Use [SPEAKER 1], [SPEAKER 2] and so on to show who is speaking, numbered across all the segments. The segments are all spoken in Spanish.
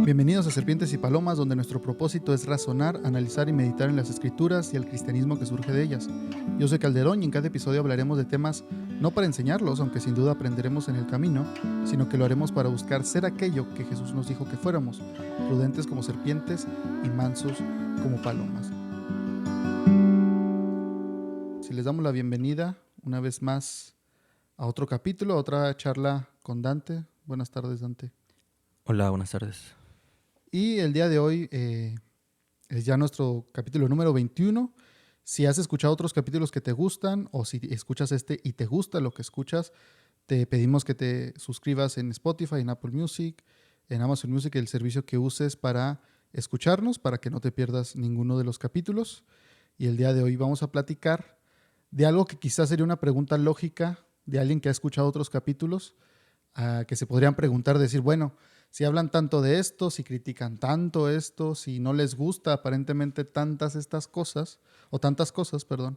[SPEAKER 1] Bienvenidos a Serpientes y Palomas, donde nuestro propósito es razonar, analizar y meditar en las escrituras y el cristianismo que surge de ellas. Yo soy Calderón y en cada episodio hablaremos de temas no para enseñarlos, aunque sin duda aprenderemos en el camino, sino que lo haremos para buscar ser aquello que Jesús nos dijo que fuéramos, prudentes como serpientes y mansos como palomas. Si les damos la bienvenida una vez más a otro capítulo, a otra charla con Dante. Buenas tardes, Dante.
[SPEAKER 2] Hola, buenas tardes.
[SPEAKER 1] Y el día de hoy es ya nuestro capítulo número 21. Si has escuchado otros capítulos que te gustan o si escuchas este y te gusta lo que escuchas, te pedimos que te suscribas en Spotify, en Apple Music, en Amazon Music, el servicio que uses para escucharnos, para que no te pierdas ninguno de los capítulos. Y el día de hoy vamos a platicar de algo que quizás sería una pregunta lógica de alguien que ha escuchado otros capítulos, que se podrían preguntar, decir, bueno, si hablan tanto de esto, si critican tanto esto, si no les gusta aparentemente tantas cosas, perdón,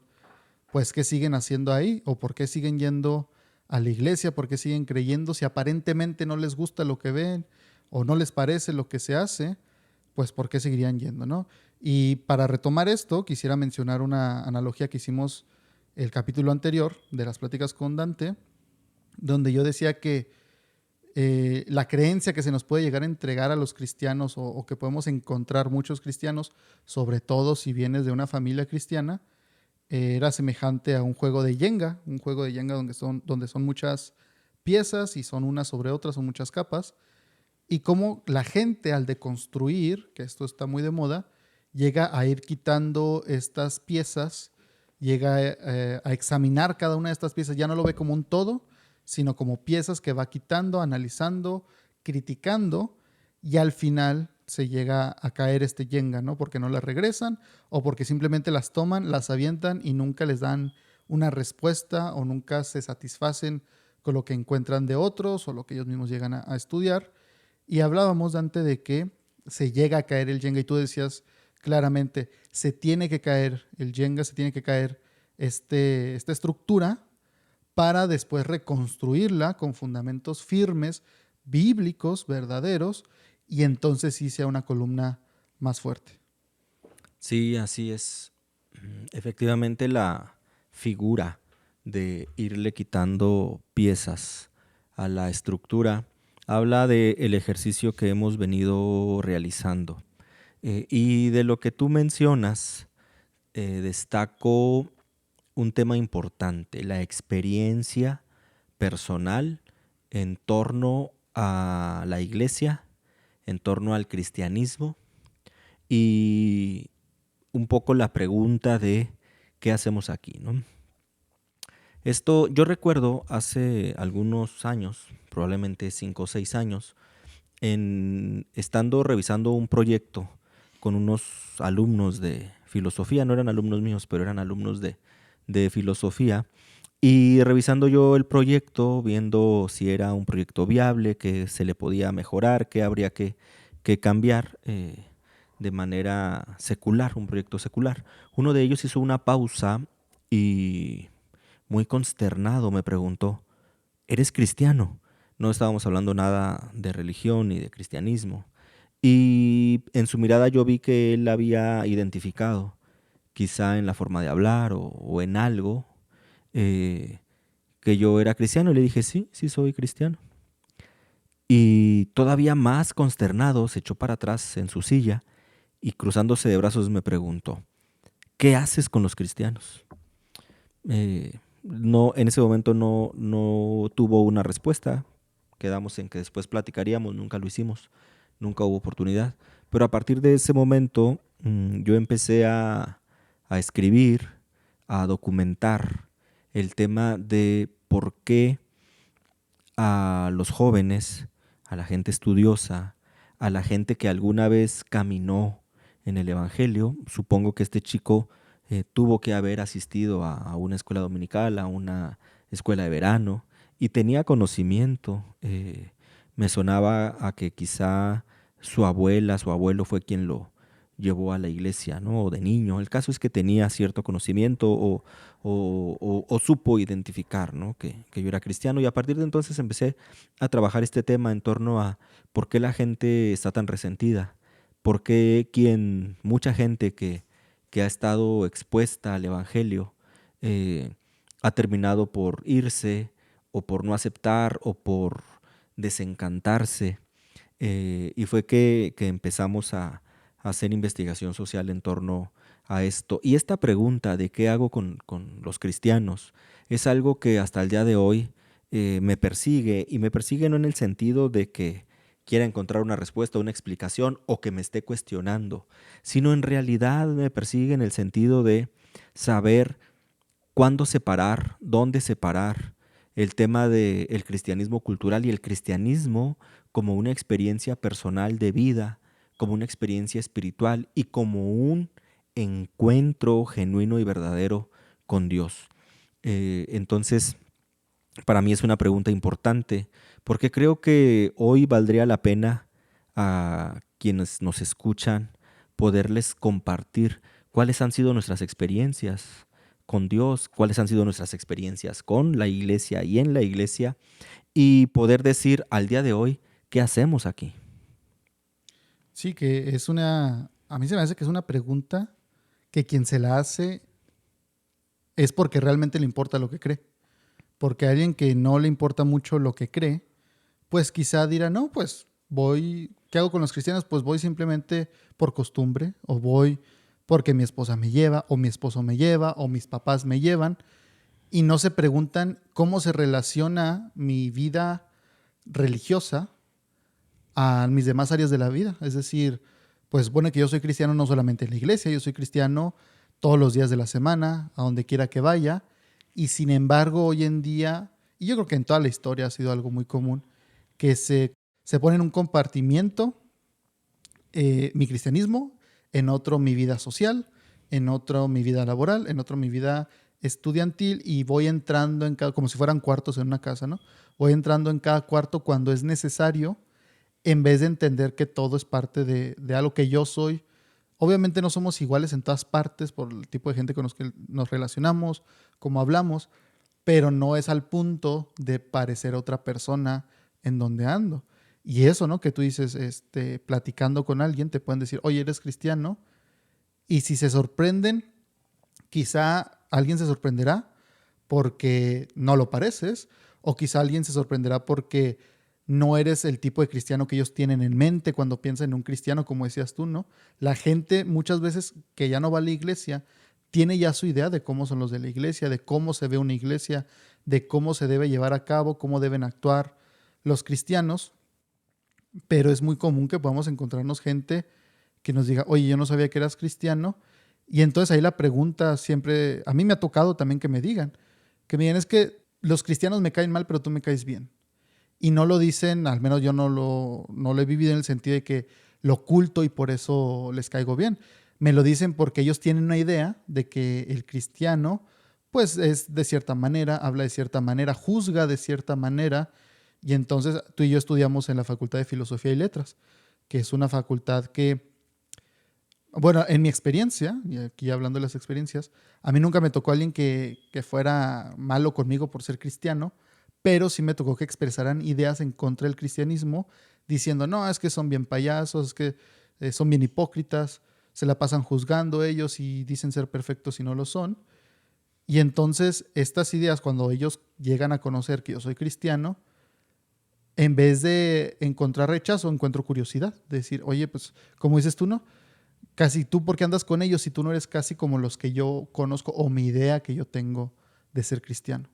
[SPEAKER 1] pues ¿qué siguen haciendo ahí? ¿O por qué siguen yendo a la iglesia? ¿Por qué siguen creyendo? Si aparentemente no les gusta lo que ven o no les parece lo que se hace, pues ¿por qué seguirían yendo, no? Y para retomar esto, quisiera mencionar una analogía que hicimos el capítulo anterior de las pláticas con Dante, donde yo decía que la creencia que se nos puede llegar a entregar a los cristianos o que podemos encontrar muchos cristianos, sobre todo si vienes de una familia cristiana, era semejante a un juego de Jenga, donde son muchas piezas y son unas sobre otras, son muchas capas, y cómo la gente al deconstruir, que esto está muy de moda, llega a ir quitando estas piezas, llega a examinar cada una de estas piezas, ya no lo ve como un todo, sino como piezas que va quitando, analizando, criticando, y al final se llega a caer este Jenga, ¿no? Porque no las regresan o porque simplemente las toman, las avientan y nunca les dan una respuesta o nunca se satisfacen con lo que encuentran de otros o lo que ellos mismos llegan a estudiar. Y hablábamos, Dante, de que se llega a caer el Jenga y tú decías claramente, se tiene que caer el Jenga, se tiene que caer esta estructura para después reconstruirla con fundamentos firmes, bíblicos, verdaderos, y entonces sí sea una columna más fuerte.
[SPEAKER 2] Sí, así es. Efectivamente, la figura de irle quitando piezas a la estructura habla del ejercicio que hemos venido realizando. Y de lo que tú mencionas, destaco un tema importante, la experiencia personal en torno a la iglesia, en torno al cristianismo y un poco la pregunta de qué hacemos aquí, ¿no? Esto yo recuerdo hace algunos años, probablemente 5 o 6 años, estando revisando un proyecto con unos alumnos de filosofía, no eran alumnos míos, pero eran alumnos de filosofía, y revisando yo el proyecto, viendo si era un proyecto viable, qué se le podía mejorar, qué habría que cambiar de manera secular, un proyecto secular. Uno de ellos hizo una pausa y muy consternado me preguntó, ¿eres cristiano? No estábamos hablando nada de religión ni de cristianismo. Y en su mirada yo vi que él había identificado, quizá en la forma de hablar o en algo, eh, que yo era cristiano. Y le dije, sí, sí soy cristiano. Y todavía más consternado se echó para atrás en su silla y cruzándose de brazos me preguntó, ¿qué haces con los cristianos? No, en ese momento no tuvo una respuesta. Quedamos en que después platicaríamos, nunca lo hicimos, nunca hubo oportunidad. Pero a partir de ese momento yo empecé a escribir, a documentar el tema de por qué a los jóvenes, a la gente estudiosa, a la gente que alguna vez caminó en el Evangelio. Supongo que este chico tuvo que haber asistido a una escuela dominical, a una escuela de verano, y tenía conocimiento. Me sonaba a que quizá su abuela, su abuelo fue quien llevó a la iglesia, ¿no? O de niño. El caso es que tenía cierto conocimiento o supo identificar, ¿no? Que yo era cristiano, y a partir de entonces empecé a trabajar este tema en torno a por qué la gente está tan resentida, por qué mucha gente que ha estado expuesta al evangelio eh, ha terminado por irse o por no aceptar o por desencantarse. Y fue que empezamos a hacer investigación social en torno a esto. Y esta pregunta de qué hago con los cristianos es algo que hasta el día de hoy me persigue, y me persigue no en el sentido de que quiera encontrar una respuesta, una explicación o que me esté cuestionando, sino en realidad me persigue en el sentido de saber cuándo separar, dónde separar el tema del cristianismo cultural y el cristianismo como una experiencia personal de vida, como una experiencia espiritual y como un encuentro genuino y verdadero con Dios. Entonces, para mí es una pregunta importante, porque creo que hoy valdría la pena a quienes nos escuchan poderles compartir cuáles han sido nuestras experiencias con Dios, cuáles han sido nuestras experiencias con la iglesia y en la iglesia, y poder decir al día de hoy qué hacemos aquí.
[SPEAKER 1] Sí, que es a mí se me hace que es una pregunta que quien se la hace es porque realmente le importa lo que cree. Porque a alguien que no le importa mucho lo que cree, pues quizá dirá, no, pues voy, ¿qué hago con los cristianos? Pues voy simplemente por costumbre, o voy porque mi esposa me lleva, o mi esposo me lleva, o mis papás me llevan, y no se preguntan cómo se relaciona mi vida religiosa a mis demás áreas de la vida. Es decir, pues bueno, que yo soy cristiano no solamente en la iglesia, yo soy cristiano todos los días de la semana, a donde quiera que vaya, y sin embargo hoy en día, y yo creo que en toda la historia ha sido algo muy común, que se pone en un compartimiento mi cristianismo, en otro mi vida social, en otro mi vida laboral, en otro mi vida estudiantil, y voy entrando en cada, como si fueran cuartos en una casa, ¿no? Voy entrando en cada cuarto cuando es necesario, en vez de entender que todo es parte de algo que yo soy. Obviamente no somos iguales en todas partes por el tipo de gente con los que nos relacionamos, como hablamos, pero no es al punto de parecer otra persona en donde ando. Y eso, ¿no? Que tú dices, platicando con alguien, te pueden decir, oye, ¿eres cristiano? Y si se sorprenden, quizá alguien se sorprenderá porque no lo pareces, o quizá alguien se sorprenderá porque no eres el tipo de cristiano que ellos tienen en mente cuando piensan en un cristiano, como decías tú, ¿no? La gente muchas veces que ya no va a la iglesia tiene ya su idea de cómo son los de la iglesia, de cómo se ve una iglesia, de cómo se debe llevar a cabo, cómo deben actuar los cristianos, pero es muy común que podamos encontrarnos gente que nos diga, oye, yo no sabía que eras cristiano, y entonces ahí la pregunta siempre, a mí me ha tocado también que me digan, es que los cristianos me caen mal, pero tú me caes bien. Y no lo dicen, al menos yo no lo he vivido en el sentido de que lo oculto y por eso les caigo bien. Me lo dicen porque ellos tienen una idea de que el cristiano, pues es de cierta manera, habla de cierta manera, juzga de cierta manera. Y entonces tú y yo estudiamos en la Facultad de Filosofía y Letras, que es una facultad que, bueno, en mi experiencia, y aquí hablando de las experiencias, a mí nunca me tocó alguien que fuera malo conmigo por ser cristiano, pero sí me tocó que expresaran ideas en contra del cristianismo, diciendo, no, es que son bien payasos, es que son bien hipócritas, se la pasan juzgando ellos y dicen ser perfectos y no lo son. Y entonces estas ideas, cuando ellos llegan a conocer que yo soy cristiano, en vez de encontrar rechazo, encuentro curiosidad, de decir, oye, pues, como dices tú, ¿no? Casi tú, ¿por qué andas con ellos si tú no eres casi como los que yo conozco o mi idea que yo tengo de ser cristiano?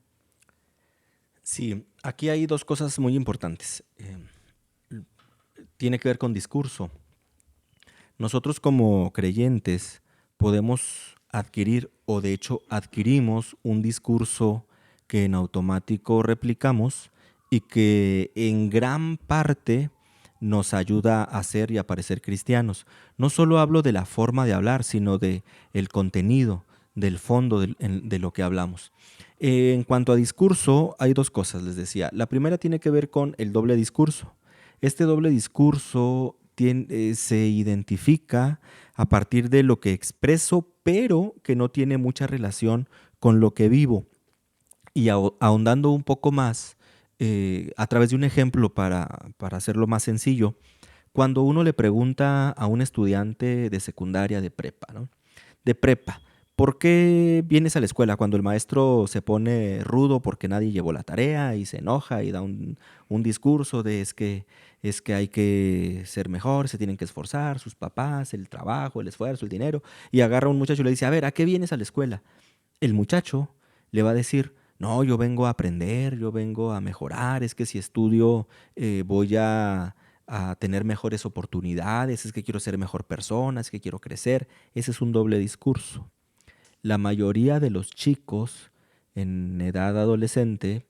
[SPEAKER 2] Sí, aquí hay dos cosas muy importantes. Tiene que ver con discurso. Nosotros como creyentes podemos adquirir, o de hecho adquirimos, un discurso que en automático replicamos y que en gran parte nos ayuda a ser y a parecer cristianos. No solo hablo de la forma de hablar, sino de el contenido, del fondo de lo que hablamos. En cuanto a discurso, hay dos cosas, les decía. La primera tiene que ver con el doble discurso. Este doble discurso se identifica a partir de lo que expreso, pero que no tiene mucha relación con lo que vivo. Y ahondando un poco más, a través de un ejemplo para hacerlo más sencillo, cuando uno le pregunta a un estudiante de secundaria, de prepa, ¿no? De prepa, ¿por qué vienes a la escuela cuando el maestro se pone rudo porque nadie llevó la tarea y se enoja y da un discurso de es que hay que ser mejor, se tienen que esforzar, sus papás, el trabajo, el esfuerzo, el dinero, y agarra a un muchacho y le dice, a ver, ¿a qué vienes a la escuela? El muchacho le va a decir, no, yo vengo a aprender, yo vengo a mejorar, es que si estudio voy a tener mejores oportunidades, es que quiero ser mejor persona, es que quiero crecer. Ese es un doble discurso. La mayoría de los chicos en edad adolescente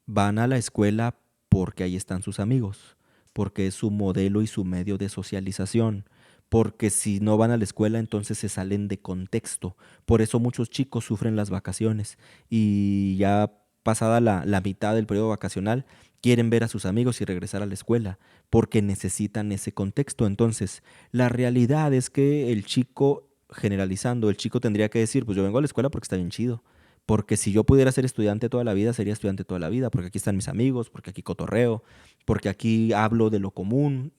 [SPEAKER 2] van a la escuela porque ahí están sus amigos, porque es su modelo y su medio de socialización, porque si no van a la escuela entonces se salen de contexto. Por eso muchos chicos sufren las vacaciones y ya pasada la mitad del periodo vacacional quieren ver a sus amigos y regresar a la escuela porque necesitan ese contexto. Entonces, la realidad es que el chico, generalizando, el chico tendría que decir, pues yo vengo a la escuela porque está bien chido. Porque si yo pudiera ser estudiante toda la vida, sería estudiante toda la vida, porque aquí están mis amigos, porque aquí cotorreo, porque aquí hablo de lo común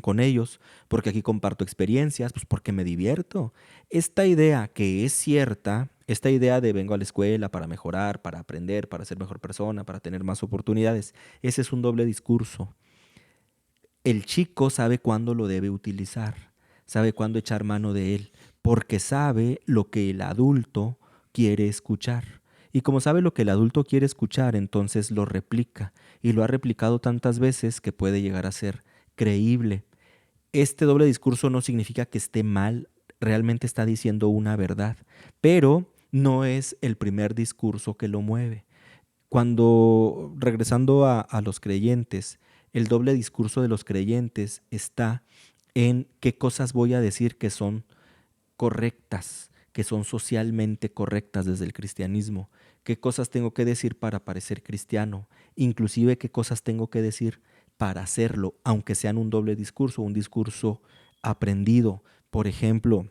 [SPEAKER 2] con ellos, porque aquí comparto experiencias, pues porque me divierto. Esta idea que es cierta, esta idea de vengo a la escuela para mejorar, para aprender, para ser mejor persona, para tener más oportunidades, ese es un doble discurso. El chico sabe cuándo lo debe utilizar, sabe cuándo echar mano de él, porque sabe lo que el adulto quiere escuchar. Y como sabe lo que el adulto quiere escuchar, entonces lo replica. Y lo ha replicado tantas veces que puede llegar a ser creíble. Este doble discurso no significa que esté mal, realmente está diciendo una verdad, pero no es el primer discurso que lo mueve. Cuando, regresando a los creyentes, el doble discurso de los creyentes está en qué cosas voy a decir que son correctas, que son socialmente correctas desde el cristianismo, qué cosas tengo que decir para parecer cristiano, inclusive qué cosas tengo que decir para hacerlo, aunque sean un doble discurso, un discurso aprendido. Por ejemplo,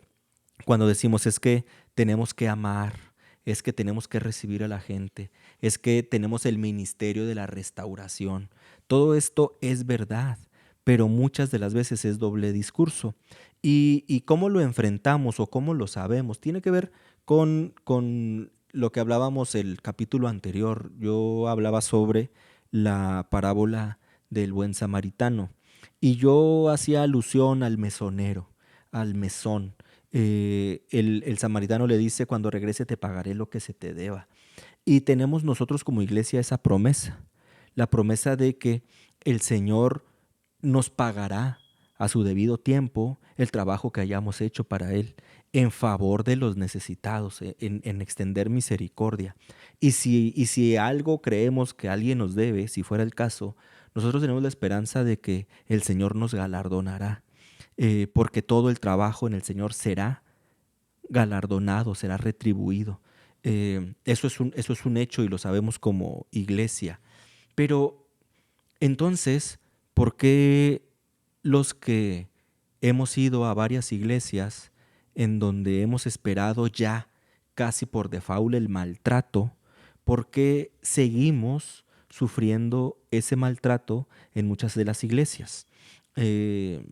[SPEAKER 2] cuando decimos es que tenemos que amar, es que tenemos que recibir a la gente, es que tenemos el ministerio de la restauración. Todo esto es verdad, pero muchas de las veces es doble discurso. Y cómo lo enfrentamos o cómo lo sabemos tiene que ver con lo que hablábamos el capítulo anterior. Yo hablaba sobre la parábola del buen samaritano y yo hacía alusión al mesonero, al mesón. El samaritano le dice, cuando regrese te pagaré lo que se te deba. Y tenemos nosotros como iglesia esa promesa, la promesa de que el Señor nos pagará a su debido tiempo el trabajo que hayamos hecho para Él en favor de los necesitados, en extender misericordia. Y si algo creemos que alguien nos debe, si fuera el caso, nosotros tenemos la esperanza de que el Señor nos galardonará, porque todo el trabajo en el Señor será galardonado, será retribuido. Eso es un hecho y lo sabemos como iglesia. Pero entonces, ¿por qué los que hemos ido a varias iglesias en donde hemos esperado ya casi por default el maltrato, por qué seguimos sufriendo ese maltrato en muchas de las iglesias? Eh,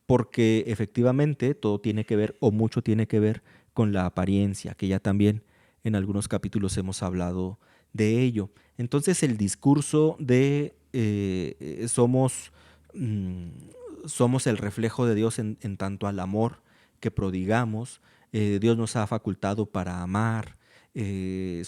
[SPEAKER 2] Porque efectivamente todo tiene que ver o mucho tiene que ver con la apariencia, que ya también en algunos capítulos hemos hablado de ello. Entonces el discurso de somos el reflejo de Dios en tanto al amor que prodigamos, Dios nos ha facultado para amar, y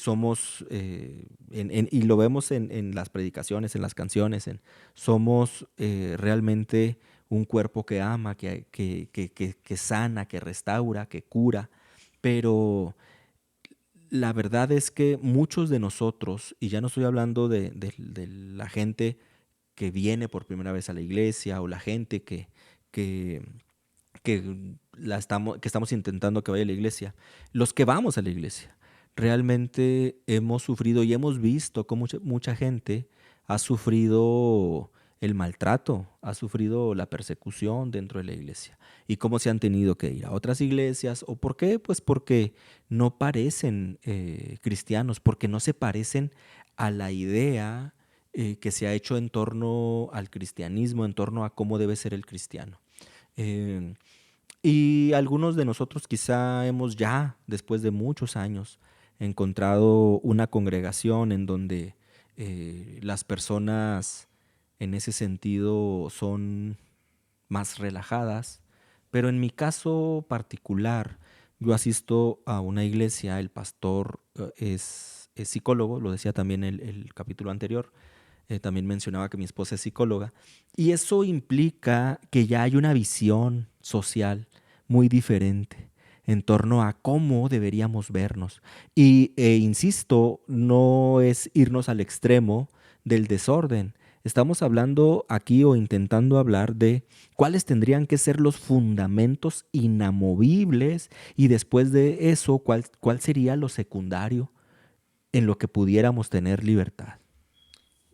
[SPEAKER 2] lo vemos en las predicaciones, en las canciones, somos realmente un cuerpo que ama, que sana, que restaura, que cura, pero la verdad es que muchos de nosotros, y ya no estoy hablando de la gente que viene por primera vez a la iglesia o la gente que, que estamos intentando que vaya a la iglesia, los que vamos a la iglesia, realmente hemos sufrido y hemos visto cómo mucha gente ha sufrido el maltrato, ha sufrido la persecución dentro de la iglesia y cómo se han tenido que ir a otras iglesias. ¿O por qué? Pues porque no parecen cristianos, porque no se parecen a la idea que se ha hecho en torno al cristianismo, en torno a cómo debe ser el cristiano. Eh, y algunos de nosotros quizá hemos ya, después de muchos años, encontrado una congregación en donde las personas en ese sentido son más relajadas, pero en mi caso particular, yo asisto a una iglesia, el pastor es psicólogo, lo decía también el capítulo anterior, también mencionaba que mi esposa es psicóloga, y eso implica que ya hay una visión social muy diferente en torno a cómo deberíamos vernos. Insisto, no es irnos al extremo del desorden. Estamos hablando aquí o intentando hablar de cuáles tendrían que ser los fundamentos inamovibles y después de eso, cuál sería lo secundario en lo que pudiéramos tener libertad.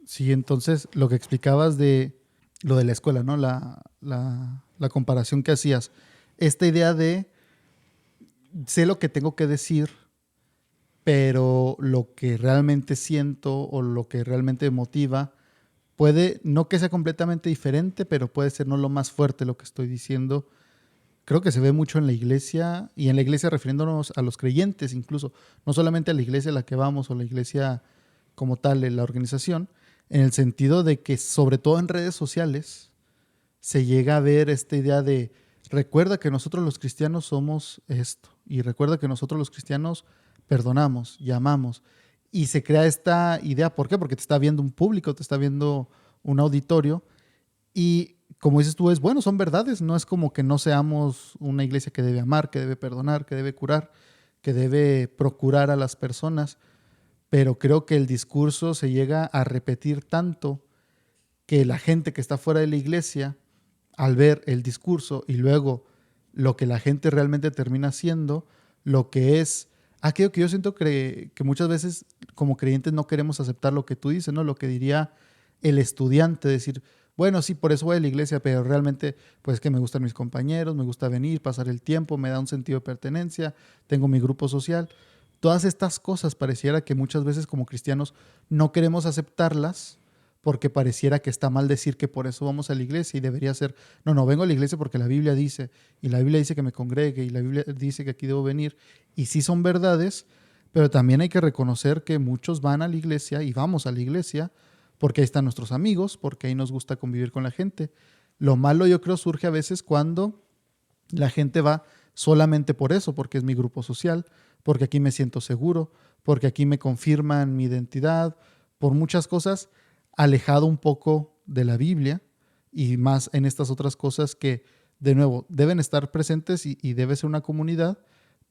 [SPEAKER 1] Sí, entonces lo que explicabas de lo de la escuela, ¿no? La comparación que hacías. Esta idea de sé lo que tengo que decir, pero lo que realmente siento o lo que realmente me motiva puede, no que sea completamente diferente, pero puede ser no lo más fuerte lo que estoy diciendo. Creo que se ve mucho en la iglesia y en la iglesia refiriéndonos a los creyentes incluso, no solamente a la iglesia a la que vamos o la iglesia como tal, en la organización, en el sentido de que sobre todo en redes sociales se llega a ver esta idea de recuerda que nosotros los cristianos somos esto y recuerda que nosotros los cristianos perdonamos y amamos y se crea esta idea, ¿por qué? Porque te está viendo un público, te está viendo un auditorio y como dices tú, es bueno, son verdades, no es como que no seamos una iglesia que debe amar, que debe perdonar, que debe curar, que debe procurar a las personas, pero creo que el discurso se llega a repetir tanto que la gente que está fuera de la iglesia, al ver el discurso y luego lo que la gente realmente termina haciendo, lo que es aquello que yo siento que muchas veces como creyentes no queremos aceptar lo que tú dices, ¿no? Lo que diría el estudiante, decir, bueno, sí, por eso voy a la iglesia, pero realmente, pues que me gustan mis compañeros, me gusta venir, pasar el tiempo, me da un sentido de pertenencia, tengo mi grupo social. Todas estas cosas pareciera que muchas veces como cristianos no queremos aceptarlas porque pareciera que está mal decir que por eso vamos a la iglesia y debería ser, no, no, vengo a la iglesia porque la Biblia dice, y la Biblia dice que me congregue, y la Biblia dice que aquí debo venir, y sí son verdades, pero también hay que reconocer que muchos van a la iglesia y vamos a la iglesia porque ahí están nuestros amigos, porque ahí nos gusta convivir con la gente. Lo malo yo creo surge a veces cuando la gente va solamente por eso, porque es mi grupo social, porque aquí me siento seguro, porque aquí me confirman mi identidad, por muchas cosas, alejado un poco de la Biblia y más en estas otras cosas que, de nuevo, deben estar presentes y debe ser una comunidad,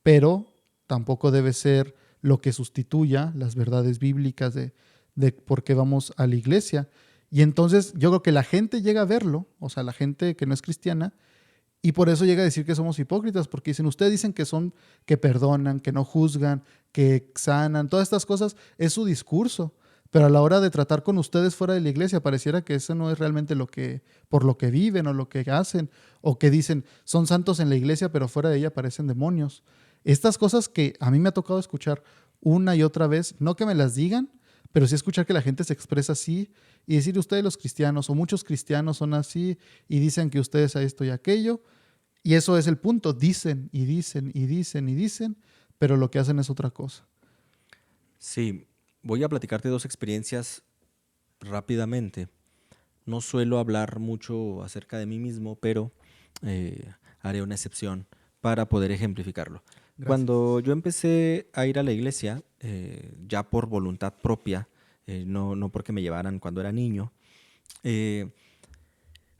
[SPEAKER 1] pero tampoco debe ser lo que sustituya las verdades bíblicas de por qué vamos a la iglesia. Y entonces yo creo que la gente llega a verlo, o sea, la gente que no es cristiana, y por eso llega a decir que somos hipócritas, porque dicen, ustedes dicen que son, que perdonan, que no juzgan, que sanan, todas estas cosas, es su discurso. Pero a la hora de tratar con ustedes fuera de la iglesia, pareciera que eso no es realmente lo que, por lo que viven o lo que hacen, o que dicen, son santos en la iglesia, pero fuera de ella parecen demonios. Estas cosas que a mí me ha tocado escuchar una y otra vez, no que me las digan, pero sí escuchar que la gente se expresa así y decir ustedes los cristianos o muchos cristianos son así y dicen que ustedes a esto y aquello. Y eso es el punto, dicen y dicen y dicen y dicen, pero lo que hacen es otra cosa.
[SPEAKER 2] Sí, voy a platicarte dos experiencias rápidamente. No suelo hablar mucho acerca de mí mismo, pero haré una excepción para poder ejemplificarlo.
[SPEAKER 1] Gracias.
[SPEAKER 2] Cuando yo empecé a ir a la iglesia, ya por voluntad propia, no porque me llevaran cuando era niño, eh,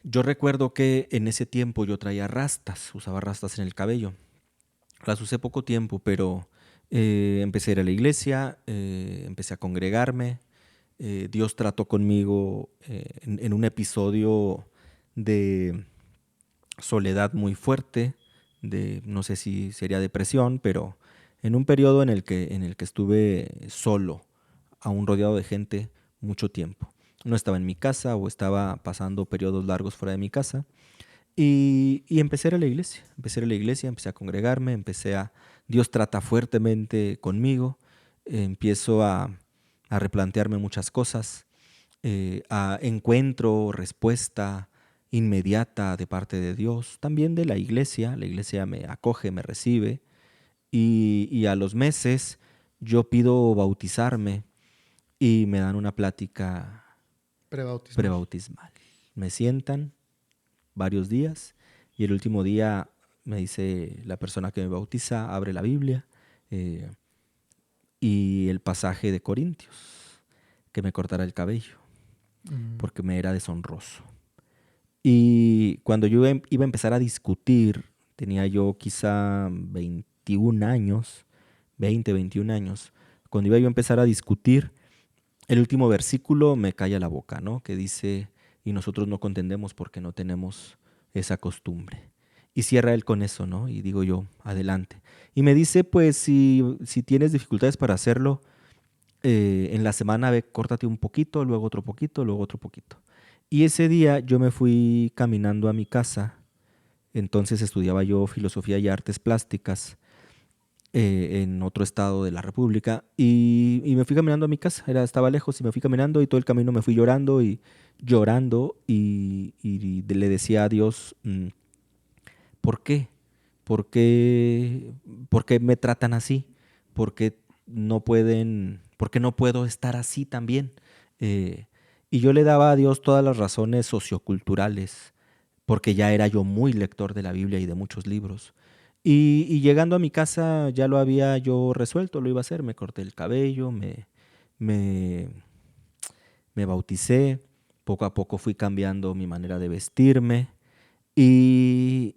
[SPEAKER 2] yo recuerdo que en ese tiempo yo traía rastas, usaba rastas en el cabello. Las usé poco tiempo, pero empecé a ir a la iglesia, empecé a congregarme. Dios trató conmigo en un episodio de soledad muy fuerte, de no sé si sería depresión, pero en un periodo en el que estuve solo, aún rodeado de gente, mucho tiempo. no estaba en mi casa o estaba pasando periodos largos fuera de mi casa. Y empecé a ir a la iglesia, empecé a congregarme, Dios trata fuertemente conmigo, empiezo a replantearme muchas cosas, encuentro respuesta inmediata de parte de Dios, también de la iglesia me acoge, me recibe, y a los meses yo pido bautizarme y me dan una plática
[SPEAKER 1] Prebautismal.
[SPEAKER 2] prebautismal. Me sientan varios días y el último día me dice la persona que me bautiza, abre la Biblia eh, y el pasaje de Corintios, que me cortara el cabello
[SPEAKER 1] Mm,
[SPEAKER 2] porque me era deshonroso. Y cuando yo iba a empezar a discutir, tenía yo quizá 21 años, 20, 21 años, cuando iba yo a empezar a discutir, el último versículo me calla la boca, ¿no? Que dice, y nosotros no contendemos porque no tenemos esa costumbre. Y cierra él con eso, ¿no? Y digo yo, adelante. Y me dice, pues si tienes dificultades para hacerlo, en la semana ve, córtate un poquito, luego otro poquito, luego otro poquito. Y ese día yo me fui caminando a mi casa, entonces estudiaba yo filosofía y artes plásticas en otro estado de la República y me fui caminando a mi casa, estaba lejos y me fui caminando y todo el camino me fui llorando y le decía a Dios, ¿por qué? ¿Por qué? ¿Por qué me tratan así? ¿Por qué por qué no puedo estar así también? Eh, y yo le daba a Dios todas las razones socioculturales, porque ya era yo muy lector de la Biblia y de muchos libros. Y llegando a mi casa ya lo había yo resuelto, lo iba a hacer, me corté el cabello, me, me bauticé, poco a poco fui cambiando mi manera de vestirme y,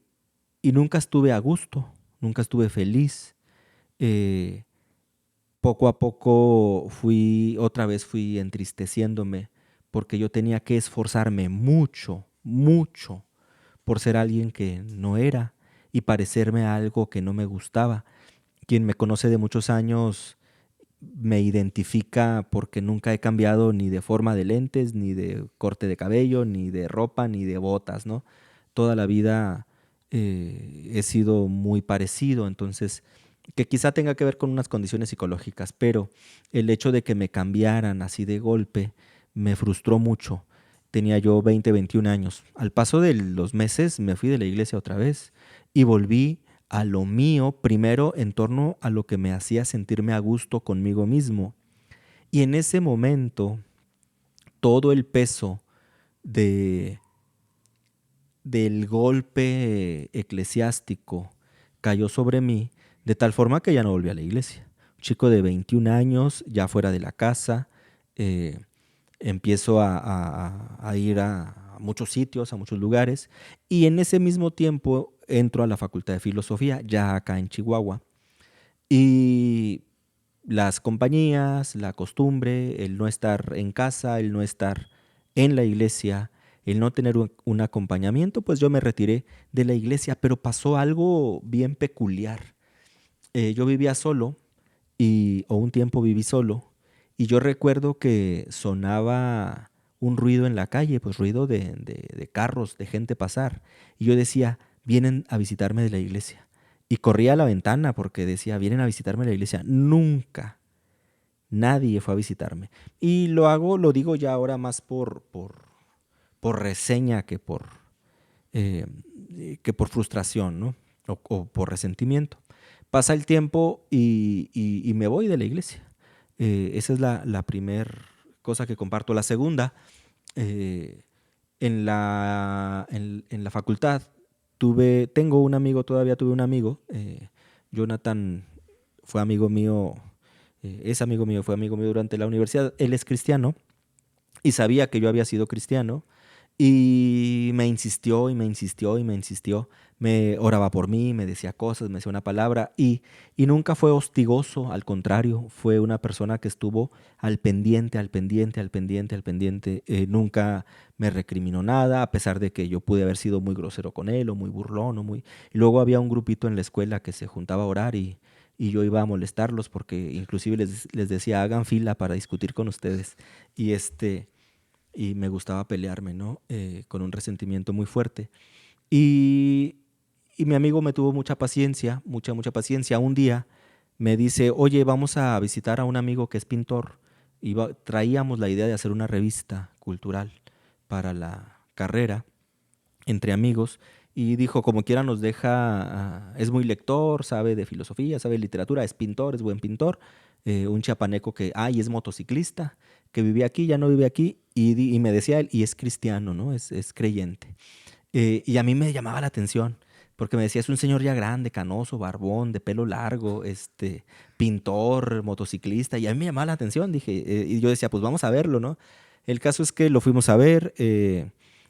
[SPEAKER 2] y nunca estuve a gusto, nunca estuve feliz. Eh, Poco a poco otra vez fui entristeciéndome porque yo tenía que esforzarme mucho, mucho por ser alguien que no era y parecerme a algo que no me gustaba. Quien me conoce de muchos años me identifica porque nunca he cambiado ni de forma de lentes, ni de corte de cabello, ni de ropa, ni de botas, ¿no? Toda la vida he sido muy parecido, entonces, que quizá tenga que ver con unas condiciones psicológicas, pero el hecho de que me cambiaran así de golpe me frustró mucho. Tenía yo 20, 21 años. Al paso de los meses me fui de la iglesia otra vez y volví a lo mío, primero en torno a lo que me hacía sentirme a gusto conmigo mismo. Y en ese momento, todo el peso de, del golpe eclesiástico cayó sobre mí, de tal forma que ya no volví a la iglesia. Un chico de 21 años, ya fuera de la casa, eh, empiezo a ir a muchos sitios, a muchos lugares, y en ese mismo tiempo entro a la Facultad de Filosofía, ya acá en Chihuahua, y las compañías, la costumbre, el no estar en casa, el no estar en la iglesia, el no tener un acompañamiento, pues yo me retiré de la iglesia, pero pasó algo bien peculiar. Yo vivía solo o un tiempo viví solo y yo recuerdo que sonaba un ruido en la calle, pues ruido de carros, de gente pasar. Y yo decía, vienen a visitarme de la iglesia. Y corría a la ventana porque decía, vienen a visitarme de la iglesia. Nunca, nadie fue a visitarme. Y lo digo ya ahora más por reseña eh, que por frustración, ¿no? O por resentimiento. Pasa el tiempo y me voy de la iglesia. Esa es la primera cosa que comparto. La segunda, eh, en la facultad tengo un amigo, todavía tuve un amigo, Jonathan fue amigo mío, es amigo mío, fue amigo mío durante la universidad. Él es cristiano y sabía que yo había sido cristiano y me insistió y me insistió y me insistió. Me oraba por mí, me decía cosas, me decía una palabra y nunca fue hostigoso, al contrario, fue una persona que estuvo al pendiente, al pendiente, al pendiente, al pendiente. Nunca me recriminó nada, a pesar de que yo pude haber sido muy grosero con él o muy burlón o muy... Y luego había un grupito en la escuela que se juntaba a orar y yo iba a molestarlos porque inclusive les decía, hagan fila para discutir con ustedes. Y y me gustaba pelearme, ¿no? Con un resentimiento muy fuerte. Y, y mi amigo me tuvo mucha paciencia, mucha paciencia. Un día me dice, oye, vamos a visitar a un amigo que es pintor. Traíamos la idea de hacer una revista cultural para la carrera entre amigos y dijo, como quiera nos deja, es muy lector, sabe de filosofía, sabe de literatura, es pintor, es buen pintor, un chiapaneco que, y es motociclista, que vivía aquí, ya no vive aquí, y me decía él, y es cristiano, ¿no? Es creyente. Y a mí me llamaba la atención, porque me decía, es un señor ya grande, canoso, barbón, de pelo largo, pintor, motociclista, y a mí me llamaba la atención, dije, y yo decía, pues vamos a verlo, ¿no? El caso es que lo fuimos a ver,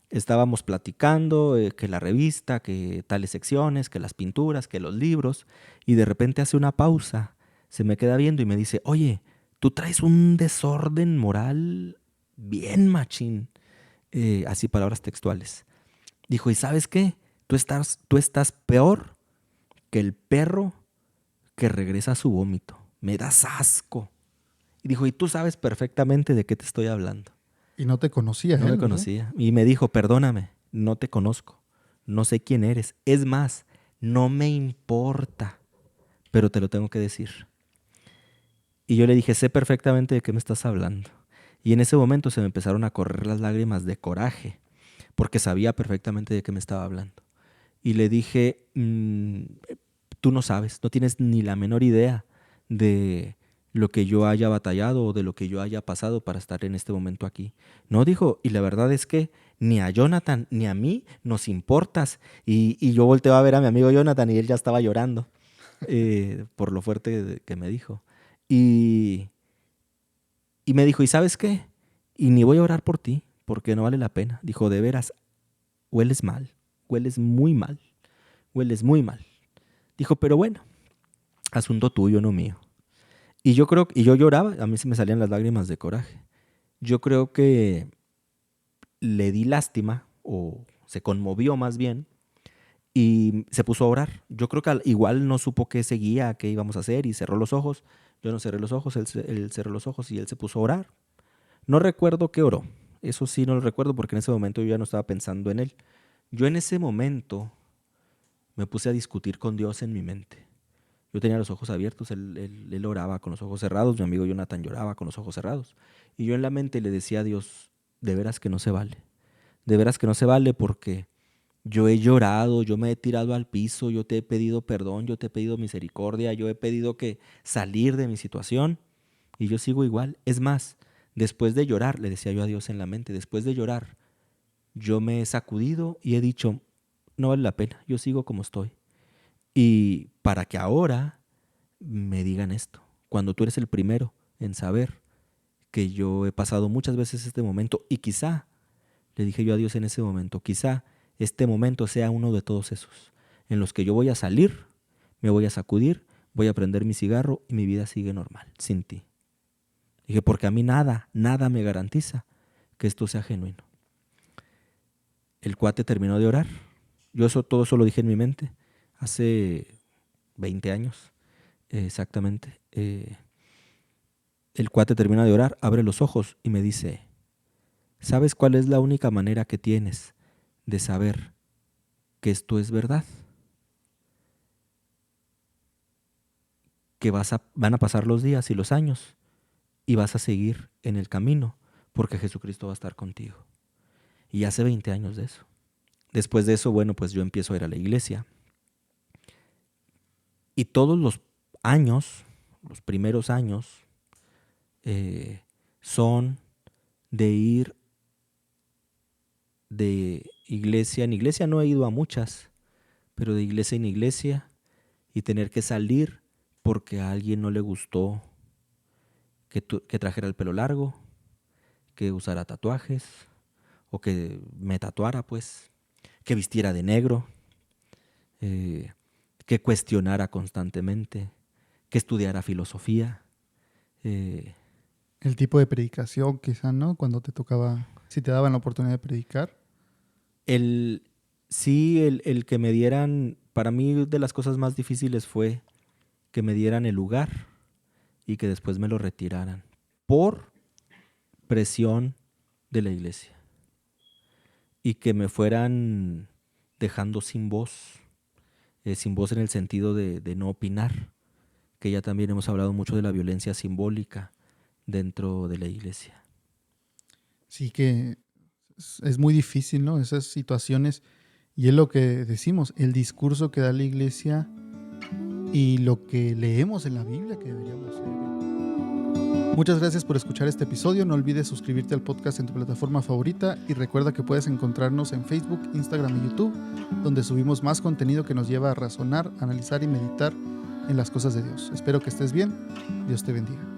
[SPEAKER 2] estábamos platicando, que la revista, que tales secciones, que las pinturas, que los libros, y de repente hace una pausa, se me queda viendo y me dice, oye, tú traes un desorden moral bien machín, así palabras textuales. Dijo, ¿y sabes qué? Tú estás peor que el perro que regresa a su vómito. Me das asco. Y dijo, y tú sabes perfectamente de qué te estoy hablando.
[SPEAKER 1] Y no te conocía
[SPEAKER 2] No me
[SPEAKER 1] él, ¿verdad?
[SPEAKER 2] conocía. Y me dijo, perdóname, no te conozco. No sé quién eres. Es más, no me importa, pero te lo tengo que decir. Y yo le dije, sé perfectamente de qué me estás hablando. Y en ese momento se me empezaron a correr las lágrimas de coraje, porque sabía perfectamente de qué me estaba hablando. Y le dije, tú no sabes, no tienes ni la menor idea de lo que yo haya batallado o de lo que yo haya pasado para estar en este momento aquí. No, dijo, y la verdad es que ni a Jonathan ni a mí nos importas. Y yo volteo a ver a mi amigo Jonathan y él ya estaba llorando por lo fuerte que me dijo. Y, y me dijo, ¿y sabes qué? Y ni voy a orar por ti, porque no vale la pena. Dijo, de veras, hueles mal, hueles muy mal, hueles muy mal. Dijo, pero bueno, asunto tuyo, no mío. Y yo lloraba, a mí se me salían las lágrimas de coraje. Yo creo que le di lástima, o se conmovió más bien, y se puso a orar. Yo creo que igual no supo qué seguía, qué íbamos a hacer, y cerró los ojos. Yo no cerré los ojos, él cerró los ojos y él se puso a orar. No recuerdo qué oró. Eso sí no lo recuerdo porque en ese momento yo ya no estaba pensando en él. Yo en ese momento me puse a discutir con Dios en mi mente. Yo tenía los ojos abiertos, él oraba con los ojos cerrados, mi amigo Jonathan lloraba con los ojos cerrados. Y yo en la mente le decía a Dios, de veras que no se vale, de veras que no se vale porque yo he llorado, yo me he tirado al piso, yo te he pedido perdón, yo te he pedido misericordia, yo he pedido que salir de mi situación y yo sigo igual. Es más, después de llorar, le decía yo a Dios en la mente, después de llorar, yo me he sacudido y he dicho, no vale la pena, yo sigo como estoy. Y para que ahora me digan esto, cuando tú eres el primero en saber que yo he pasado muchas veces este momento y quizá, le dije yo a Dios en ese momento, quizá este momento sea uno de todos esos, en los que yo voy a salir, me voy a sacudir, voy a prender mi cigarro y mi vida sigue normal, sin ti. Dije, porque a mí nada me garantiza que esto sea genuino. El cuate terminó de orar. Todo eso lo dije en mi mente hace 20 años, exactamente. El cuate termina de orar, abre los ojos y me dice, ¿sabes cuál es la única manera que tienes de saber que esto es verdad? Que van a pasar los días y los años y vas a seguir en el camino porque Jesucristo va a estar contigo. Y hace 20 años de eso. Después de eso, bueno, pues yo empiezo a ir a la iglesia. Y todos los años, los primeros años, son de ir de iglesia en iglesia. No he ido a muchas, pero de iglesia en iglesia y tener que salir porque a alguien no le gustó que trajera el pelo largo, que usara tatuajes o que me tatuara, pues, que vistiera de negro, eh, que cuestionara constantemente, que estudiara filosofía. eh,
[SPEAKER 1] El tipo de predicación, quizá, ¿no? Cuando te tocaba, si te daban la oportunidad de predicar.
[SPEAKER 2] el, sí, el que me dieran, para mí de las cosas más difíciles fue que me dieran el lugar y que después me lo retiraran por presión de la iglesia y que me fueran dejando sin voz en el sentido de no opinar, que ya también hemos hablado mucho de la violencia simbólica dentro de la iglesia.
[SPEAKER 1] Sí que es muy difícil, ¿no? Esas situaciones, y es lo que decimos, el discurso que da la iglesia y lo que leemos en la Biblia que deberíamos ser. Muchas gracias por escuchar este episodio. No olvides suscribirte al podcast en tu plataforma favorita y recuerda que puedes encontrarnos en Facebook, Instagram y YouTube, donde subimos más contenido que nos lleva a razonar, analizar y meditar en las cosas de Dios. Espero que estés bien. Dios te bendiga.